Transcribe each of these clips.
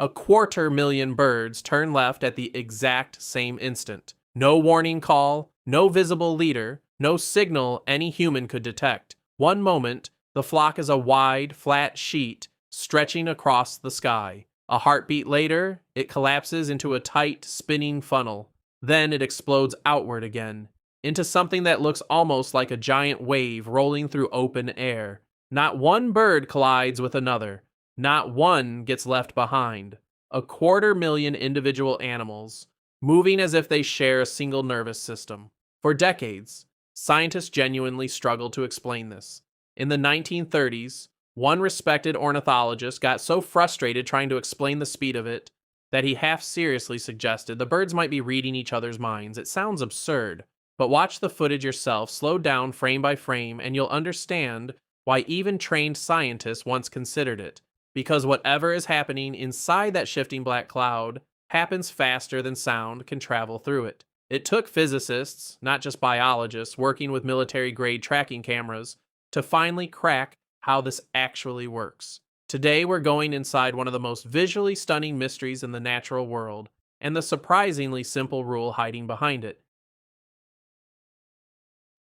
250,000 birds turn left at the exact same instant. No warning call, no visible leader, no signal any human could detect. One moment, the flock is a wide, flat sheet stretching across the sky. A heartbeat later, it collapses into a tight, spinning funnel. Then it explodes outward again, into something that looks almost like a giant wave rolling through open air. Not one bird collides with another. Not one gets left behind. 250,000 individual animals, moving as if they share a single nervous system. For decades, scientists genuinely struggled to explain this. In the 1930s, one respected ornithologist got so frustrated trying to explain the speed of it that he half-seriously suggested the birds might be reading each other's minds. It sounds absurd, but watch the footage yourself, slow down frame by frame, and you'll understand why even trained scientists once considered it. Because whatever is happening inside that shifting black cloud happens faster than sound can travel through it. It took physicists, not just biologists, working with military-grade tracking cameras to finally crack how this actually works. Today we're going inside one of the most visually stunning mysteries in the natural world, and the surprisingly simple rule hiding behind it.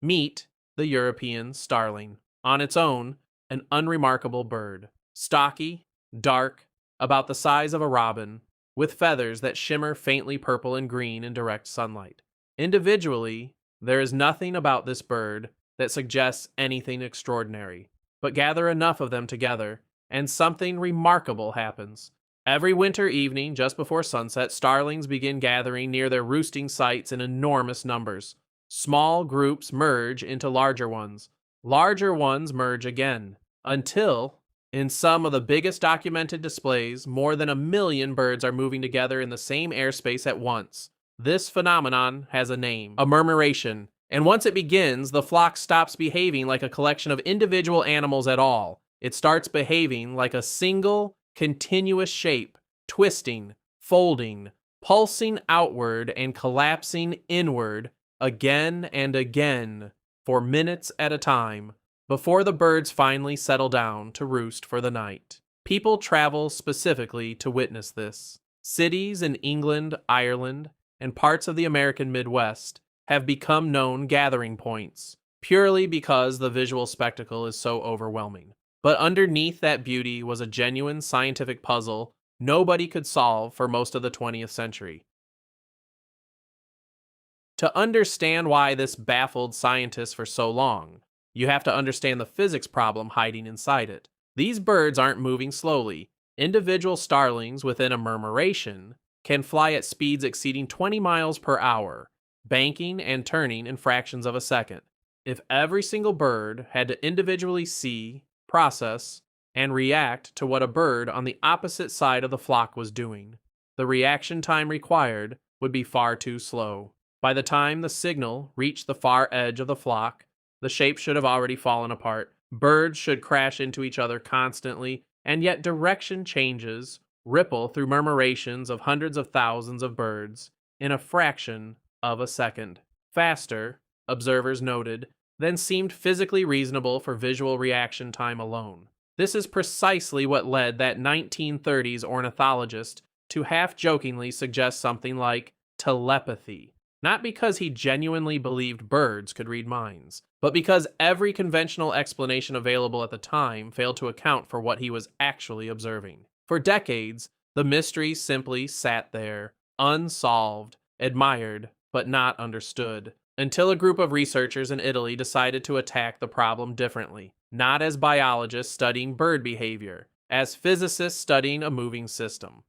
Meet the European starling. On its own, an unremarkable bird. Stocky, dark, about the size of a robin, with feathers that shimmer faintly purple and green in direct sunlight. Individually, there is nothing about this bird that suggests anything extraordinary, but gather enough of them together, and something remarkable happens. Every winter evening, just before sunset, starlings begin gathering near their roosting sites in enormous numbers. Small groups merge into larger ones. Larger ones merge again, until, in some of the biggest documented displays, more than 1 million birds are moving together in the same airspace at once. This phenomenon has a name, a murmuration, and once it begins, the flock stops behaving like a collection of individual animals at all. It starts behaving like a single, continuous shape, twisting, folding, pulsing outward and collapsing inward again and again for minutes at a time, before the birds finally settle down to roost for the night. People travel specifically to witness this. Cities in England, Ireland, and parts of the American Midwest have become known gathering points, purely because the visual spectacle is so overwhelming. But underneath that beauty was a genuine scientific puzzle nobody could solve for most of the 20th century. To understand why this baffled scientists for so long, you have to understand the physics problem hiding inside it. These birds aren't moving slowly. Individual starlings within a murmuration can fly at speeds exceeding 20 miles per hour, banking and turning in fractions of a second. If every single bird had to individually see, process, and react to what a bird on the opposite side of the flock was doing, the reaction time required would be far too slow. By the time the signal reached the far edge of the flock, the shape should have already fallen apart. Birds should crash into each other constantly, and yet direction changes ripple through murmurations of hundreds of thousands of birds in a fraction of a second. Faster, observers noted, than seemed physically reasonable for visual reaction time alone. This is precisely what led that 1930s ornithologist to half-jokingly suggest something like telepathy. Not because he genuinely believed birds could read minds, but because every conventional explanation available at the time failed to account for what he was actually observing. For decades, the mystery simply sat there, unsolved, admired, but not understood, until a group of researchers in Italy decided to attack the problem differently, not as biologists studying bird behavior, as physicists studying a moving system.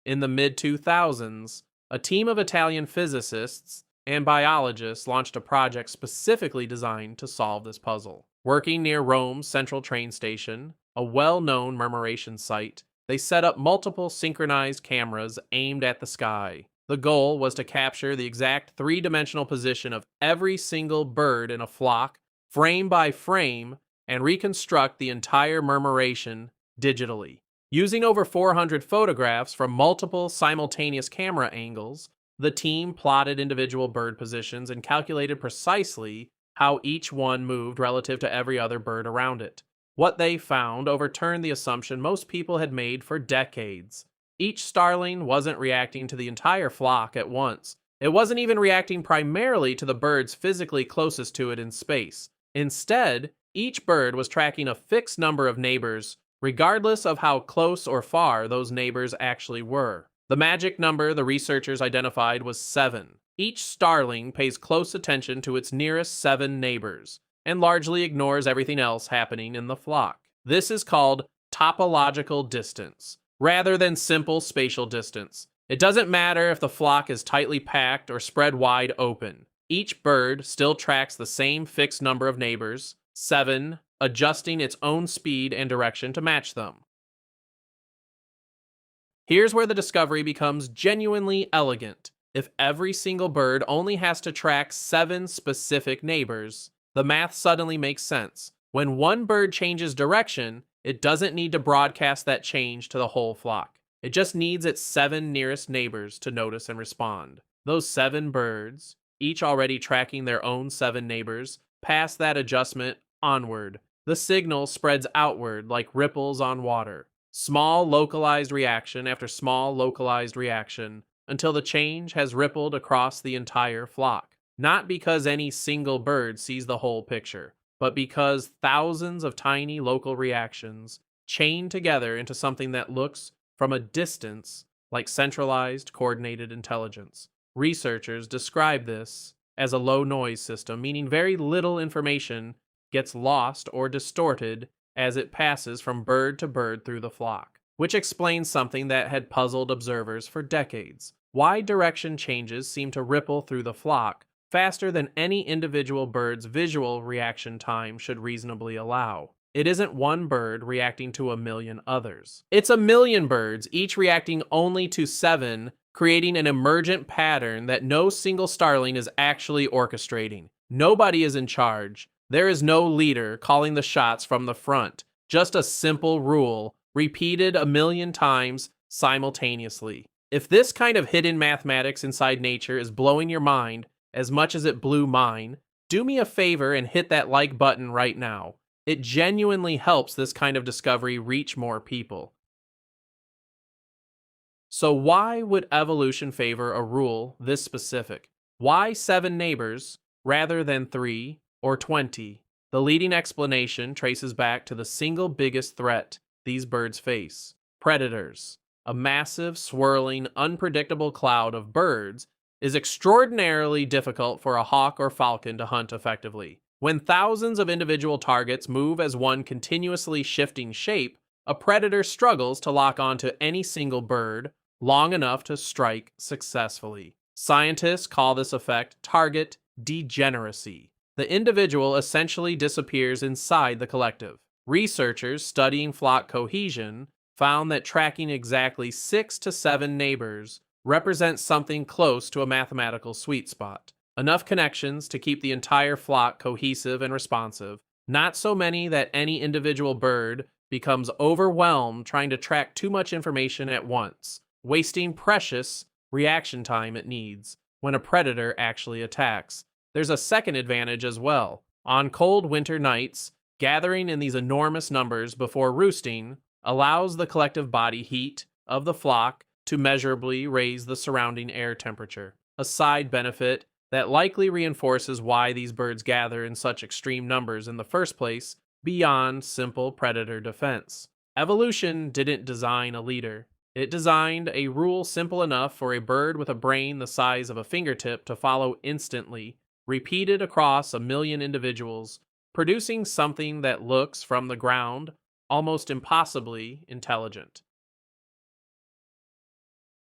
In the mid-2000s, a team of Italian physicists and biologists launched a project specifically designed to solve this puzzle. Working near Rome's central train station, a well-known murmuration site, they set up multiple synchronized cameras aimed at the sky. The goal was to capture the exact three-dimensional position of every single bird in a flock, frame by frame, and reconstruct the entire murmuration digitally. Using over 400 photographs from multiple simultaneous camera angles, the team plotted individual bird positions and calculated precisely how each one moved relative to every other bird around it. What they found overturned the assumption most people had made for decades. Each starling wasn't reacting to the entire flock at once. It wasn't even reacting primarily to the birds physically closest to it in space. Instead, each bird was tracking a fixed number of neighbors, regardless of how close or far those neighbors actually were. The magic number the researchers identified was 7. Each starling pays close attention to its nearest 7 neighbors, and largely ignores everything else happening in the flock. This is called topological distance, rather than simple spatial distance. It doesn't matter if the flock is tightly packed or spread wide open. Each bird still tracks the same fixed number of neighbors, 7, adjusting its own speed and direction to match them. Here's where the discovery becomes genuinely elegant. If every single bird only has to track 7 specific neighbors, the math suddenly makes sense. When one bird changes direction, it doesn't need to broadcast that change to the whole flock. It just needs its 7 nearest neighbors to notice and respond. Those 7 birds, each already tracking their own 7 neighbors, pass that adjustment onward. The signal spreads outward like ripples on water. Small localized reaction after small localized reaction, until the change has rippled across the entire flock. Not because any single bird sees the whole picture, but because thousands of tiny local reactions chain together into something that looks, from a distance, like centralized, coordinated intelligence. Researchers describe this as a low noise system, meaning very little information gets lost or distorted as it passes from bird to bird through the flock, which explains something that had puzzled observers for decades. Why direction changes seem to ripple through the flock faster than any individual bird's visual reaction time should reasonably allow. It isn't one bird reacting to a million others. It's a million birds, each reacting only to 7, creating an emergent pattern that no single starling is actually orchestrating. Nobody is in charge. There is no leader calling the shots from the front. Just a simple rule, repeated a million times simultaneously. If this kind of hidden mathematics inside nature is blowing your mind as much as it blew mine, do me a favor and hit that like button right now. It genuinely helps this kind of discovery reach more people. So why would evolution favor a rule this specific? Why 7 neighbors rather than 3 or 20? The leading explanation traces back to the single biggest threat these birds face: predators. A massive, swirling, unpredictable cloud of birds is extraordinarily difficult for a hawk or falcon to hunt effectively. When thousands of individual targets move as one continuously shifting shape, a predator struggles to lock onto any single bird long enough to strike successfully. Scientists call this effect target degeneracy. The individual essentially disappears inside the collective. Researchers studying flock cohesion found that tracking exactly 6 to 7 neighbors represents something close to a mathematical sweet spot. Enough connections to keep the entire flock cohesive and responsive, not so many that any individual bird becomes overwhelmed trying to track too much information at once, wasting precious reaction time it needs when a predator actually attacks. There's a second advantage as well. On cold winter nights, gathering in these enormous numbers before roosting allows the collective body heat of the flock to measurably raise the surrounding air temperature, a side benefit that likely reinforces why these birds gather in such extreme numbers in the first place, beyond simple predator defense. Evolution didn't design a leader. It designed a rule simple enough for a bird with a brain the size of a fingertip to follow instantly, repeated across a million individuals, producing something that looks, from the ground, almost impossibly intelligent.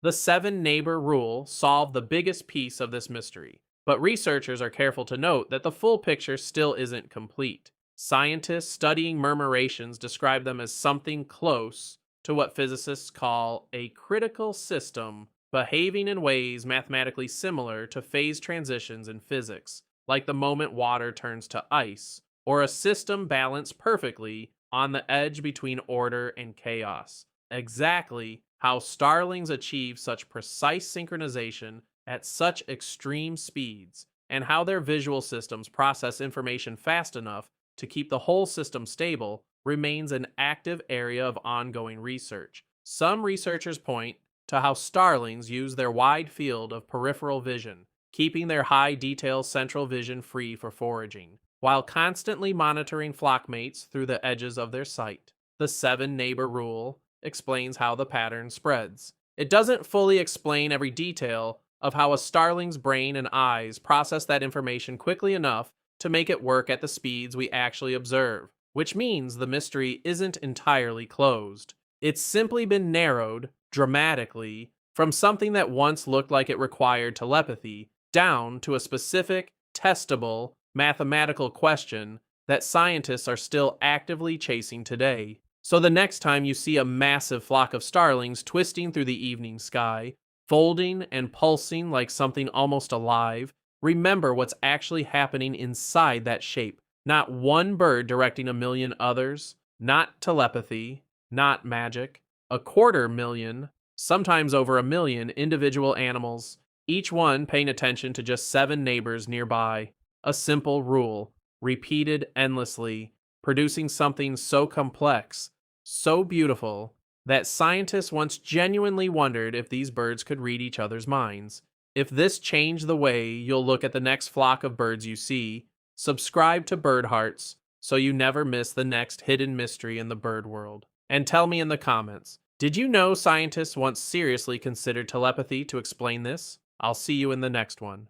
The 7-neighbor rule solved the biggest piece of this mystery, but researchers are careful to note that the full picture still isn't complete. Scientists studying murmurations describe them as something close to what physicists call a critical system, behaving in ways mathematically similar to phase transitions in physics, like the moment water turns to ice, or a system balanced perfectly on the edge between order and chaos. Exactly how starlings achieve such precise synchronization at such extreme speeds, and how their visual systems process information fast enough to keep the whole system stable, remains an active area of ongoing research. Some researchers point to how starlings use their wide field of peripheral vision, keeping their high detail central vision free for foraging, while constantly monitoring flockmates through the edges of their sight. The seven neighbor rule explains how the pattern spreads. It doesn't fully explain every detail of how a starling's brain and eyes process that information quickly enough to make it work at the speeds we actually observe, which means the mystery isn't entirely closed. It's simply been narrowed, dramatically, from something that once looked like it required telepathy down to a specific, testable, mathematical question that scientists are still actively chasing today. So the next time you see a massive flock of starlings twisting through the evening sky, folding and pulsing like something almost alive, remember what's actually happening inside that shape. Not one bird directing a million others, not telepathy, not magic. 250,000, sometimes over 1 million individual animals, each one paying attention to just 7 neighbors nearby. A simple rule, repeated endlessly, producing something so complex, so beautiful, that scientists once genuinely wondered if these birds could read each other's minds. If this changed the way you'll look at the next flock of birds you see, subscribe to Birdhearts so you never miss the next hidden mystery in the bird world. And tell me in the comments, did you know scientists once seriously considered telepathy to explain this? I'll see you in the next one.